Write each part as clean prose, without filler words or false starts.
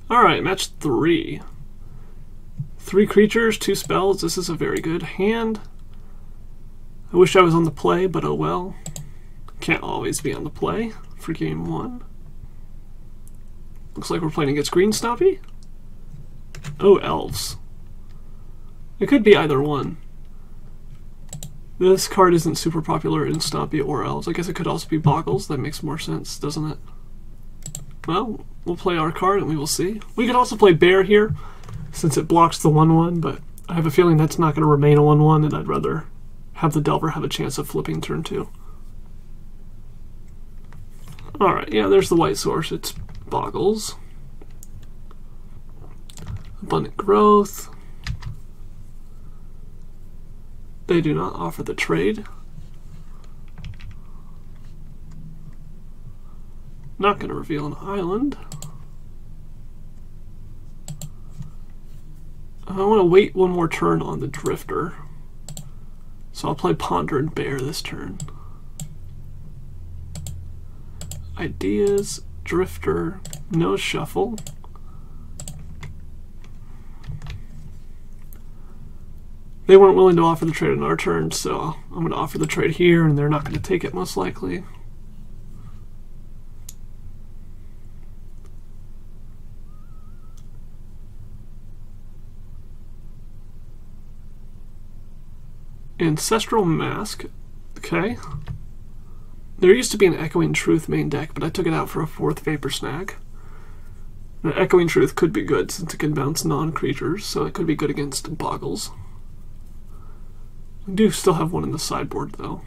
Alright, match 3. 3 creatures, 2 spells. This is a very good hand. I wish I was on the play, but oh well. Can't always be on the play for game 1. Looks like we're playing against green Stompy. Oh, elves. It could be either one. This card isn't super popular in Stompy or elves. I guess it could also be Bogles. That makes more sense, doesn't it? Well, we'll play our card and we will see. We could also play bear here, since it blocks the 1/1, but I have a feeling that's not going to remain a 1/1, and I'd rather have the Delver have a chance of flipping turn 2. Alright, yeah, there's the white source. It's Bogles. Abundant Growth. They do not offer the trade. Not going to reveal an island. I want to wait one more turn on the Drifter. So I'll play Ponder and Bear this turn. Ideas, Drifter, no shuffle. They weren't willing to offer the trade on our turn, so I'm going to offer the trade here, and they're not going to take it most likely. Ancestral Mask. Okay. There used to be an Echoing Truth main deck, but I took it out for a 4th Vapor Snag. The Echoing Truth could be good since it can bounce non-creatures, so it could be good against Bogles. We do still have one in the sideboard, though.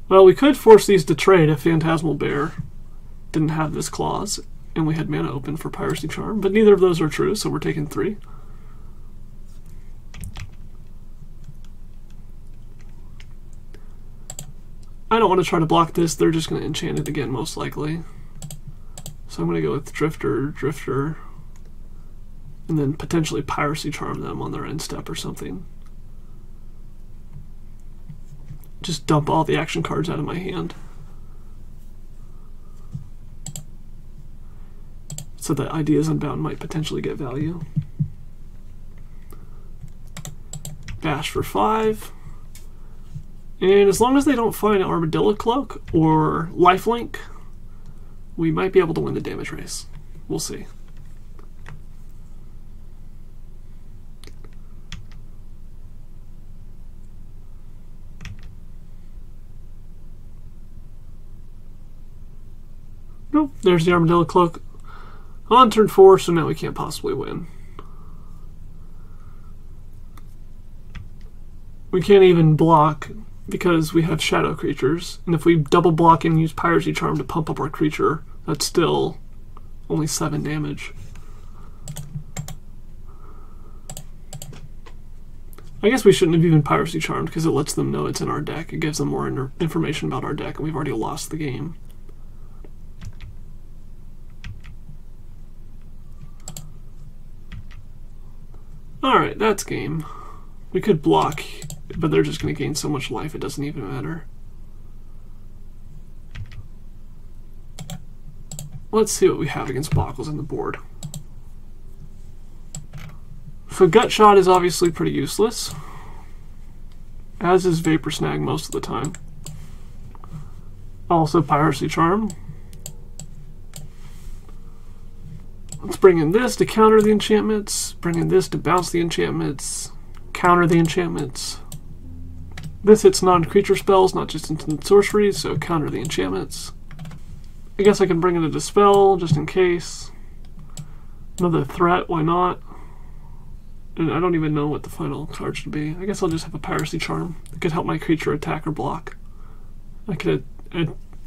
Well, we could force these to trade if Phantasmal Bear didn't have this clause, and we had mana open for Piracy Charm, but neither of those are true, so we're taking 3. I don't want to try to block this. They're just going to enchant it again, most likely. So I'm going to go with Drifter, and then potentially Piracy Charm them on their end step or something. Just dump all the action cards out of my hand, so that Ideas Unbound might potentially get value. Bash for 5. And as long as they don't find Armadillo Cloak or Lifelink, we might be able to win the damage race. We'll see. Nope, there's the Armadillo Cloak on turn 4, so now we can't possibly win. We can't even block because we have shadow creatures, and if we double block and use Piracy Charm to pump up our creature, that's still only 7 damage. I guess we shouldn't have even Piracy Charmed because it lets them know it's in our deck. It gives them more information about our deck, and we've already lost the game. Alright, that's game. We could block, but they're just going to gain so much life it doesn't even matter. Let's see what we have against Bogles on the board. So Gut Shot is obviously pretty useless, as is Vapor Snag most of the time. Also Piracy Charm. Let's bring in this to counter the enchantments, bring in this to bounce the enchantments, counter the enchantments. This hits non-creature spells, not just instant sorceries, so counter the enchantments. I guess I can bring in a Dispel, just in case. Another threat, why not? And I don't even know what the final card should be. I guess I'll just have a Piracy Charm. It could help my creature attack or block. I could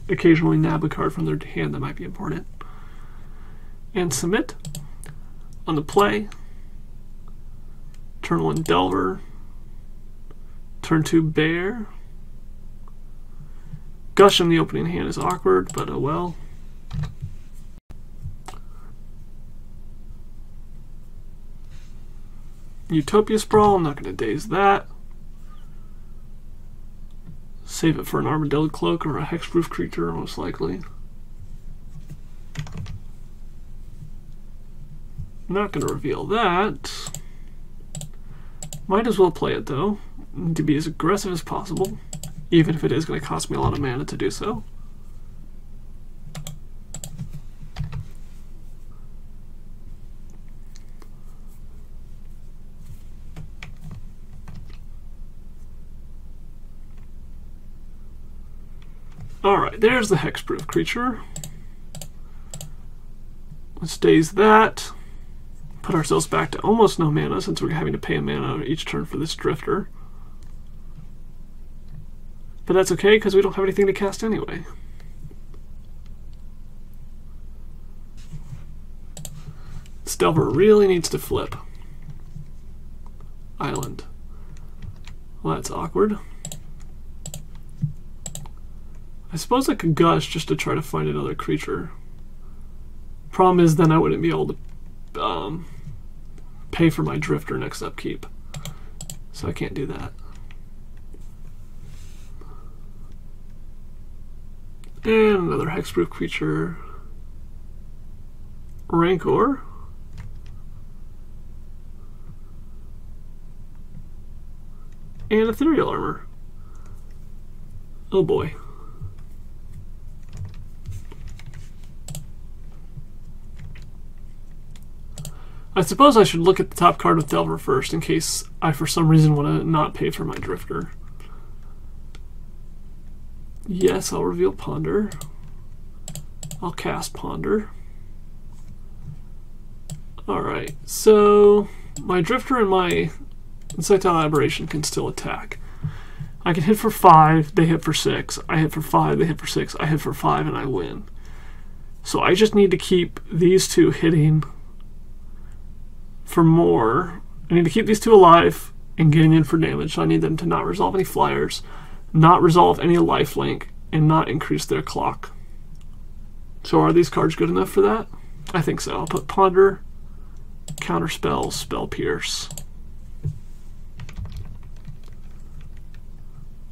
occasionally nab a card from their hand that might be important. And submit. On the play, turn 1 Delver, turn 2 Bear. Gush in the opening hand is awkward, but oh well. Utopia Sprawl, I'm not going to daze that. Save it for an Armadillo Cloak or a Hexproof creature, most likely. Not going to reveal that. Might as well play it though, to be as aggressive as possible, even if it is going to cost me a lot of mana to do so. Alright, there's the hexproof creature. Let's daze that. Put ourselves back to almost no mana since we're having to pay a mana each turn for this drifter. But that's okay because we don't have anything to cast anyway. This Delver really needs to flip. Island. Well, that's awkward. I suppose I could gush just to try to find another creature. Problem is then I wouldn't be able to pay for my drifter next upkeep. So I can't do that. And another hexproof creature. Rancor. And ethereal armor. Oh boy. I suppose I should look at the top card with Delver first in case I for some reason want to not pay for my drifter. Yes, I'll reveal Ponder. I'll cast Ponder. Alright, so my drifter and my Insectile Aberration can still attack. I can hit for 5, they hit for 6. I hit for 5, they hit for 6. I hit for 5 and I win. So I just need to keep these two hitting for more. I need to keep these two alive and getting in for damage. So I need them to not resolve any flyers, not resolve any lifelink, and not increase their clock. So are these cards good enough for that? I think so. I'll put Ponder, Counterspell, Spell Pierce.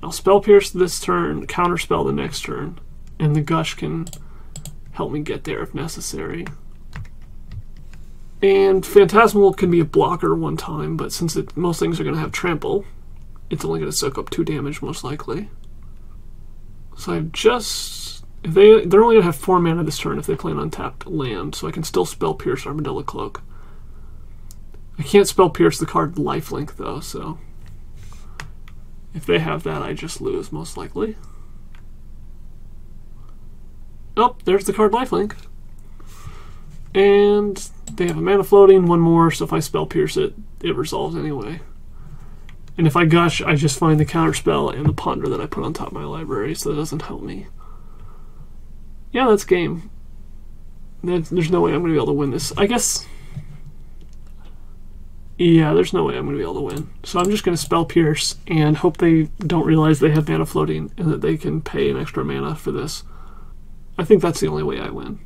I'll Spell Pierce this turn, Counterspell the next turn, and the Gush can help me get there if necessary. And Phantasmal can be a blocker one time, but since most things are going to have Trample, it's only going to soak up 2 damage most likely. So I've just... they're only going to have 4 mana this turn if they play an untapped land, so I can still Spell Pierce Armadillo Cloak. I can't Spell Pierce the card Lifelink though, so... if they have that, I just lose most likely. Oh, there's the card Lifelink. And they have a mana floating, 1 more, so if I Spell Pierce it, it resolves anyway. And if I Gush, I just find the Counterspell and the Ponder that I put on top of my library, so that doesn't help me. Yeah, that's game. There's no way I'm going to be able to win this. I guess... yeah, there's no way I'm going to be able to win. So I'm just going to Spell Pierce and hope they don't realize they have mana floating and that they can pay an extra mana for this. I think that's the only way I win.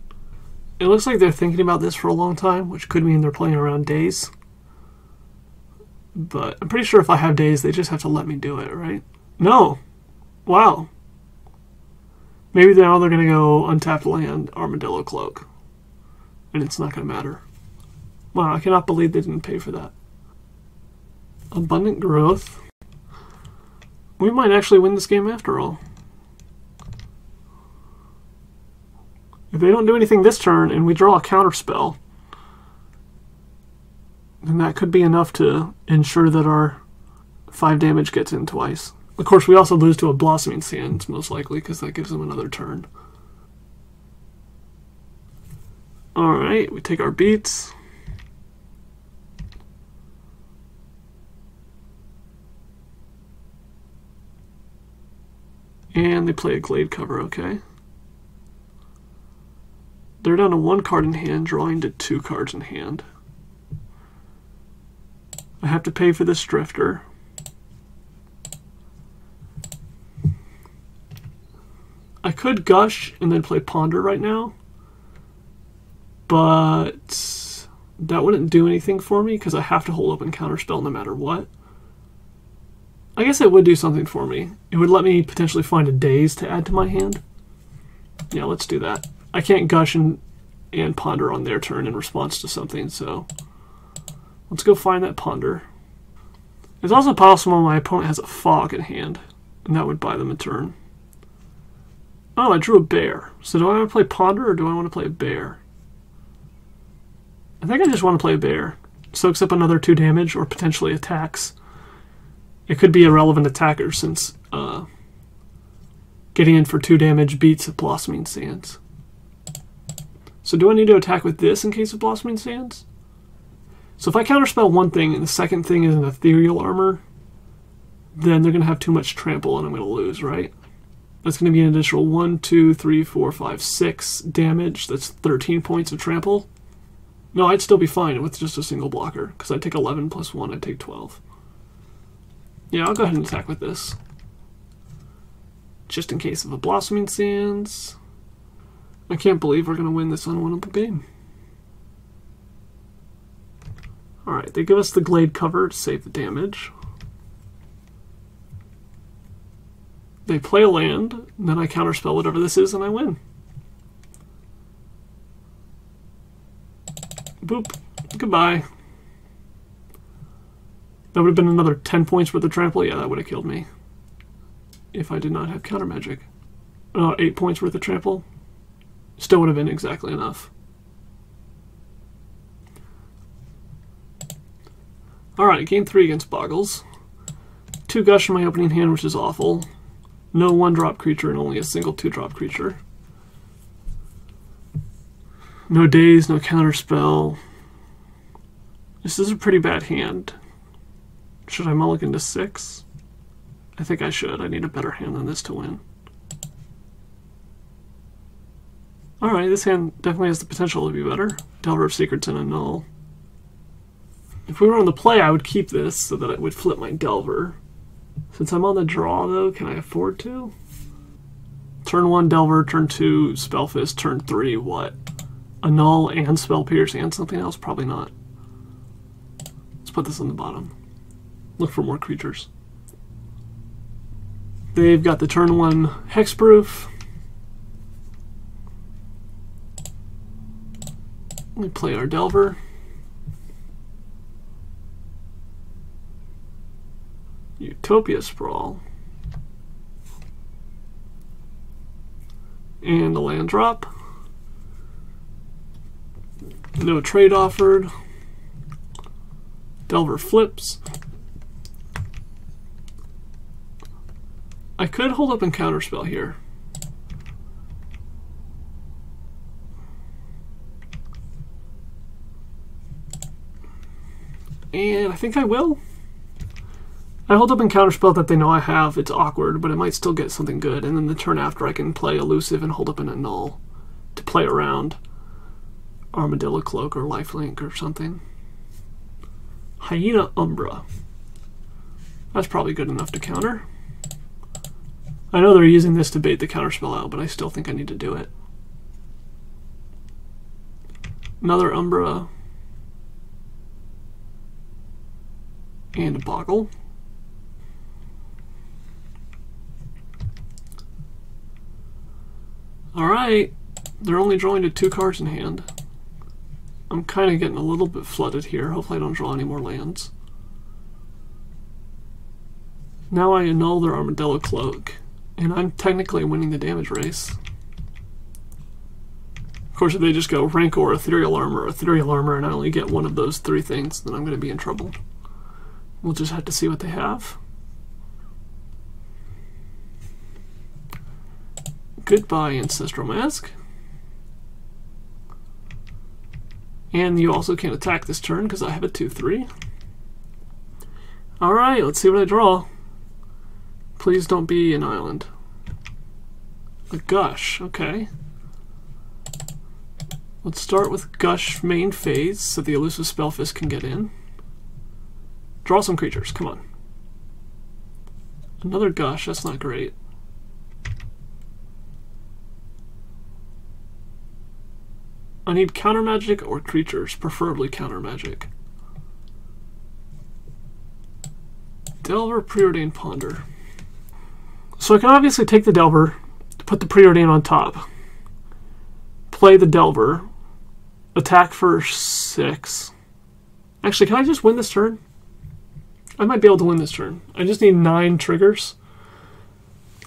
It looks like they're thinking about this for a long time, which could mean they're playing around days. But I'm pretty sure if I have days, they just have to let me do it, right? No! Wow. Maybe now they're going to go untapped land, Armadillo Cloak. And it's not going to matter. Wow, I cannot believe they didn't pay for that. Abundant Growth. We might actually win this game after all. If they don't do anything this turn and we draw a Counterspell, then that could be enough to ensure that our 5 damage gets in twice. Of course, we also lose to a Blossoming Sands, most likely, because that gives them another turn. Alright, we take our beats. And they play a Glade Cover, okay. They're down to 1 card in hand, drawing to 2 cards in hand. I have to pay for this Drifter. I could Gush and then play Ponder right now, but that wouldn't do anything for me because I have to hold open Counterspell no matter what. I guess it would do something for me. It would let me potentially find a Daze to add to my hand. Yeah, let's do that. I can't Gush and Ponder on their turn in response to something, so Let's go find that Ponder. It's also possible my opponent has a Fog in hand, and that would buy them a turn. Oh, I drew a bear. So do I want to play Ponder or do I want to play a bear? I think I just want to play a bear. Soaks up another 2 damage or potentially attacks. It could be a relevant attacker since getting in for 2 damage beats a Blossoming Sands. So do I need to attack with this in case of Blossoming Sands? So if I counterspell one thing and the second thing is an Ethereal Armor, then they're going to have too much trample and I'm going to lose, right? That's going to be an additional 1, 2, 3, 4, 5, 6 damage. That's 13 points of trample. No, I'd still be fine with just a single blocker, because I'd take 11 plus 1, I'd take 12. Yeah, I'll go ahead and attack with this. Just in case of a Blossoming Sands. I can't believe we're going to win this unwinnable game. Alright, they give us the Glade cover to save the damage. They play a land, and then I counterspell whatever this is, and I win. Boop. Goodbye. That would have been another 10 points worth of trample. Yeah, that would have killed me. If I did not have counter magic. 8 points worth of trample. Still would have been exactly enough. Alright, game 3 against Bogles. 2 Gush in my opening hand, which is awful. No 1-drop creature and only a single 2-drop creature. No Daze, no counterspell. This is a pretty bad hand. Should I mulligan to 6? I think I should. I need a better hand than this to win. Alright, this hand definitely has the potential to be better. Delver of Secrets and a Null. If we were on the play, I would keep this so that it would flip my Delver. Since I'm on the draw, though, can I afford to? Turn 1 Delver, turn 2 Spellfist, turn 3 what? A Null and Spell Pierce and something else? Probably not. Let's put this on the bottom. Look for more creatures. They've got the turn 1 Hexproof. We play our Delver. Utopia Sprawl. And a land drop. No trade offered. Delver flips. I could hold up and counterspell here. And I think I will. I hold up and counterspell that they know I have. It's awkward, but I might still get something good. And then the turn after I can play Elusive and hold up in a Null to play around Armadillo Cloak or Lifelink or something. Hyena Umbra. That's probably good enough to counter. I know they're using this to bait the counterspell out, but I still think I need to do it. Another Umbra. And a Boggle. Alright, they're only drawing to 2 cards in hand. I'm kind of getting a little bit flooded here. Hopefully I don't draw any more lands. Now I annul their Armadillo Cloak, and I'm technically winning the damage race. Of course, if they just go Rancor, Ethereal Armor, and I only get one of those 3 things, then I'm going to be in trouble. We'll just have to see what they have. Goodbye, Ancestral Mask. And you also can't attack this turn because I have a 2/3. Alright, let's see what I draw. Please don't be an island. A Gush, okay. Let's start with Gush main phase so the Elusive Spellfist can get in. Draw some creatures, come on. Another Gush, that's not great. I need counter magic or creatures, preferably counter magic. Delver, Preordained Ponder. So I can obviously take the Delver, put the Preordain on top, play the Delver, attack for 6. Actually, can I just win this turn? I might be able to win this turn. I just need 9 triggers.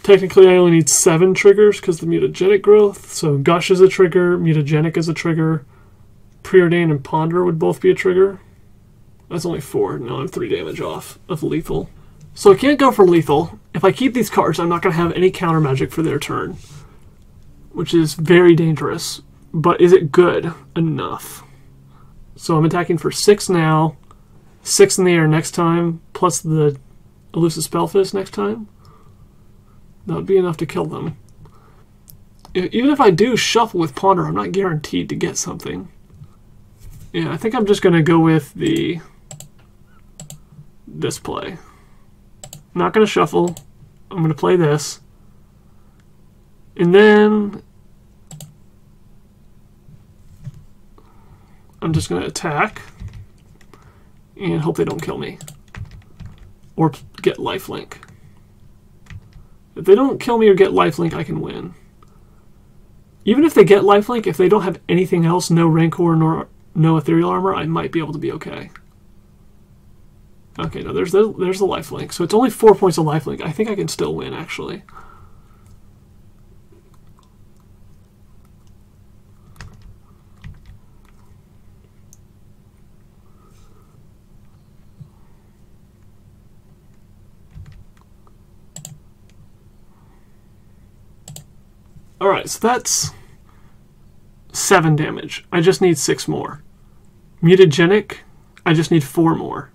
Technically, I only need 7 triggers because the mutagenic growth. So Gush is a trigger, mutagenic is a trigger, Preordain and Ponder would both be a trigger. That's only 4. No, I'm 3 damage off of lethal. So I can't go for lethal. If I keep these cards, I'm not going to have any counter magic for their turn, which is very dangerous. But is it good enough? So I'm attacking for 6 now, 6 in the air next time, plus the Elusive Spellfist next time. That would be enough to kill them. Even if I do shuffle with Ponder, I'm not guaranteed to get something. Yeah, I think I'm just going to go with this play. I'm not going to shuffle. I'm going to play this. And then I'm just going to attack and hope they don't kill me or get lifelink. If they don't kill me or get lifelink, I can win. Even if they get lifelink, if they don't have anything else, no Rancor nor no Ethereal Armor, I might be able to be okay. Okay, no, there's the lifelink. So it's only 4 points of lifelink. I think I can still win, actually. Alright, so that's 7 damage. I just need 6 more. Mutagenic, I just need 4 more.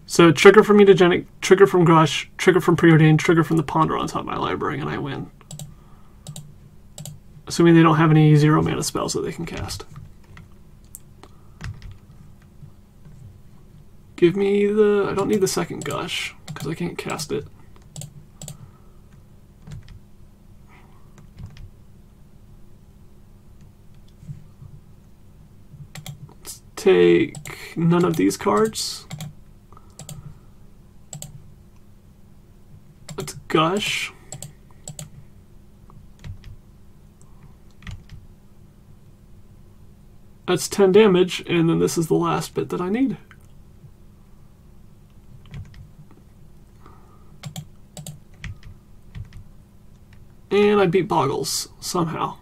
So trigger from Mutagenic, trigger from Gush, trigger from Preordain, trigger from the Ponder on top of my library, and I win. Assuming they don't have any 0 mana spells that they can cast. Give me the... I don't need the second Gush, because I can't cast it. Take none of these cards. Let's Gush. That's 10 damage, and then this is the last bit that I need. And I beat Bogles, somehow.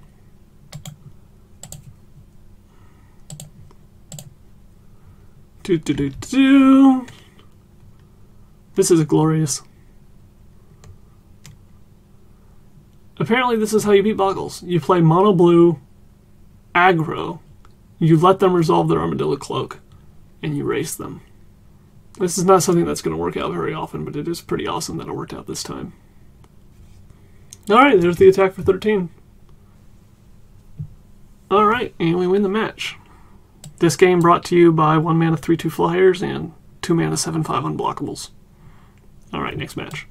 This is glorious. Apparently this is how you beat Bogles. You play mono blue, aggro, you let them resolve their Armadillo Cloak, and you race them. This is not something that's going to work out very often, but it is pretty awesome that it worked out this time. Alright, there's the attack for 13. Alright, and we win the match. This game brought to you by 1 mana 3/2 flyers and 2 mana 7/5 unblockables. Alright, next match.